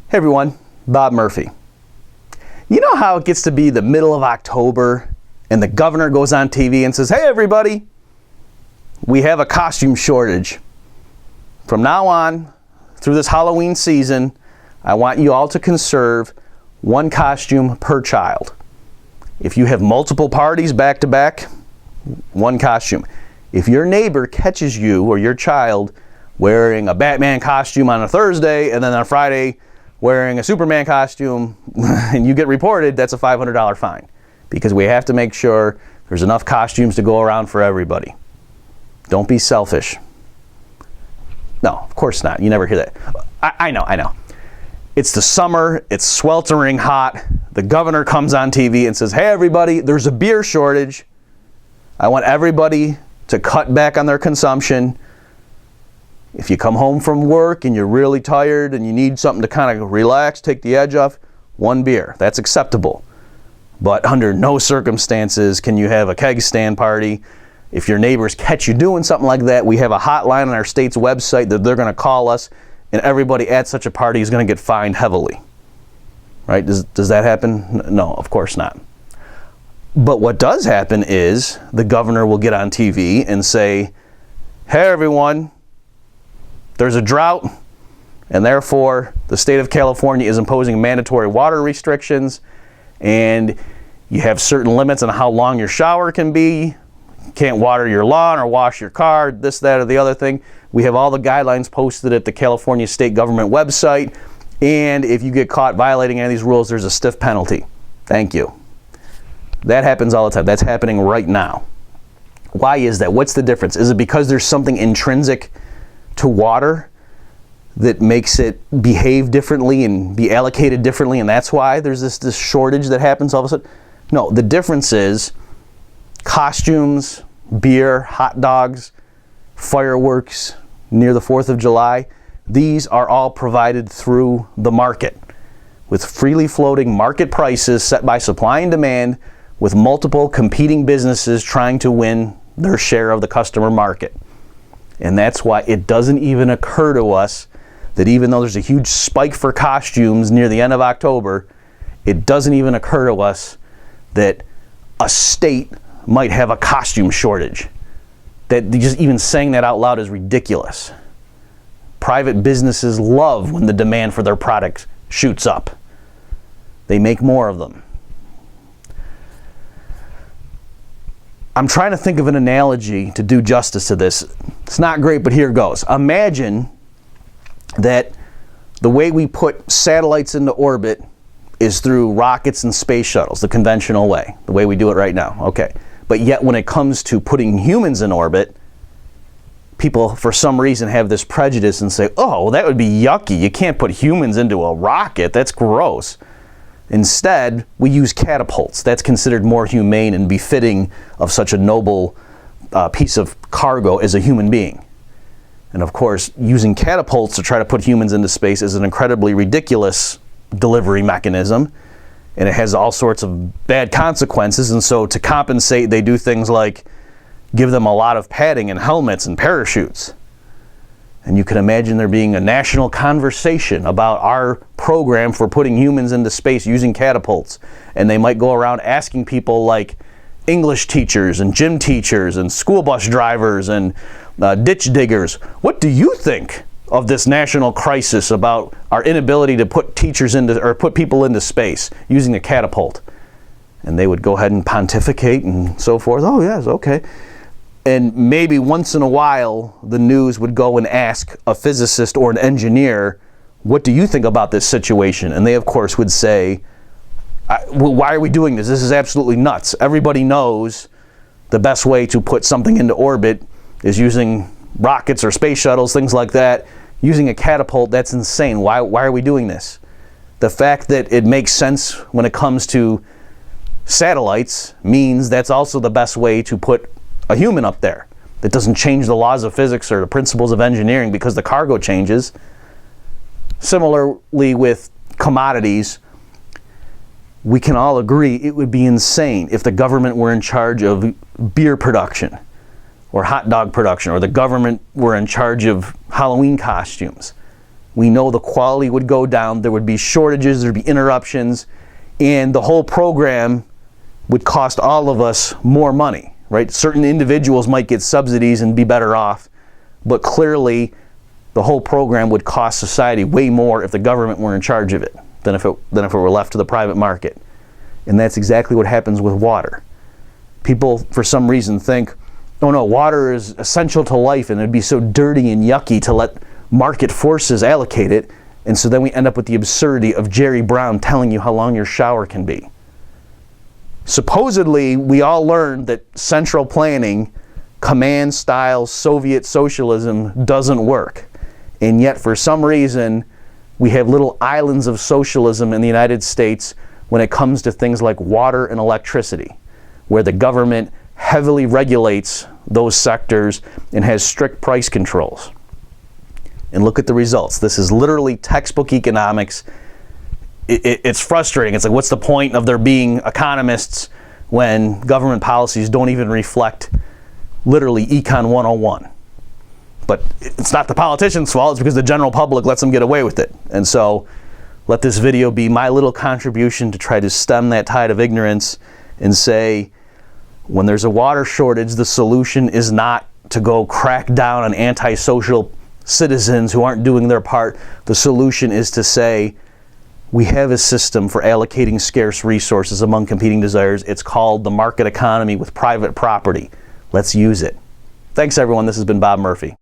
Hey everyone, Bob Murphy. You know how it gets to be the middle of October and the governor goes on TV and says, hey everybody, we have a costume shortage. From now on, through this Halloween season, I want you all to conserve one costume per child. If you have multiple parties back to back, one costume. If your neighbor catches you or your child wearing a Batman costume on a Thursday and then on a Friday wearing a Superman costume and you get reported, that's a $500 fine. Because we have to make sure there's enough costumes to go around for everybody. Don't be selfish. No, of course not. You never hear that. I know. It's the summer, it's sweltering hot. The governor comes on TV and says, hey everybody, there's a beer shortage. I want everybody to cut back on their consumption. If you come home from work and you're really tired and you need something to kind of relax, take the edge off, one beer. That's acceptable. But under no circumstances can you have a keg stand party. If your neighbors catch you doing something like that, we have a hotline on our state's website that they're going to call us, and everybody at such a party is going to get fined heavily. Right? Does that happen? No, of course not. But what does happen is the governor will get on TV and say, hey everyone, there's a drought, and therefore the state of California is imposing mandatory water restrictions, and you have certain limits on how long your shower can be. You can't water your lawn or wash your car, this, that, or the other thing. We have all the guidelines posted at the California state government website, and if you get caught violating any of these rules, there's a stiff penalty. Thank you. That happens all the time. That's happening right now. Why is that? What's the difference? Is it because there's something intrinsic to water that makes it behave differently and be allocated differently, and that's why there's this shortage that happens all of a sudden? No, the difference is costumes, beer, hot dogs, fireworks near the 4th of July. These are all provided through the market with freely floating market prices set by supply and demand, with multiple competing businesses trying to win their share of the customer market. And that's why it doesn't even occur to us that even though there's a huge spike for costumes near the end of October, it doesn't even occur to us that a state might have a costume shortage. That just even saying that out loud is ridiculous. Private businesses love when the demand for their products shoots up. They make more of them. I'm trying to think of an analogy to do justice to this. It's not great, but here goes. Imagine that the way we put satellites into orbit is through rockets and space shuttles, the conventional way, the way we do it right now. Okay. But yet when it comes to putting humans in orbit, people for some reason have this prejudice and say, oh, well, that would be yucky. You can't put humans into a rocket. That's gross. Instead, we use catapults. That's considered more humane and befitting of such a noble piece of cargo as a human being. And of course, using catapults to try to put humans into space is an incredibly ridiculous delivery mechanism, and it has all sorts of bad consequences. And so to compensate, they do things like give them a lot of padding and helmets and parachutes. And you can imagine there being a national conversation about our program for putting humans into space using catapults. And they might go around asking people like English teachers and gym teachers and school bus drivers and ditch diggers, what do you think of this national crisis about our inability to put teachers into, or put people into space using a catapult? And they would go ahead and pontificate and so forth. Oh yes, okay. And maybe once in a while, the news would go and ask a physicist or an engineer, what do you think about this situation? And they, of course, would say, well, why are we doing this? This is absolutely nuts. Everybody knows the best way to put something into orbit is using rockets or space shuttles, things like that. Using a catapult, that's insane. Why are we doing this? The fact that it makes sense when it comes to satellites means that's also the best way to put a human up there. That doesn't change the laws of physics or the principles of engineering because the cargo changes. Similarly with commodities, we can all agree it would be insane if the government were in charge of beer production or hot dog production, or the government were in charge of Halloween costumes. we know the quality would go down, there would be shortages, there'd be interruptions, and the whole program would cost all of us more money, right? Certain individuals might get subsidies and be better off, but clearly the whole program would cost society way more if the government were in charge of it than if it were left to the private market. And that's exactly what happens with water. People, for some reason, think, oh no, water is essential to life and it'd be so dirty and yucky to let market forces allocate it. And so then we end up with the absurdity of Jerry Brown telling you how long your shower can be. Supposedly, we all learned that central planning, command-style Soviet socialism doesn't work. And yet, for some reason, we have little islands of socialism in the United States when it comes to things like water and electricity, where the government heavily regulates those sectors and has strict price controls. And look at the results. This is literally textbook economics. It's frustrating. It's like, what's the point of there being economists when government policies don't even reflect literally Econ 101? But it's not the politicians' fault. It's because the general public lets them get away with it. And so let this video be my little contribution to try to stem that tide of ignorance and say, when there's a water shortage, the solution is not to go crack down on antisocial citizens who aren't doing their part. The solution is to say, we have a system for allocating scarce resources among competing desires. It's called the market economy with private property. Let's use it. Thanks, everyone. This has been Bob Murphy.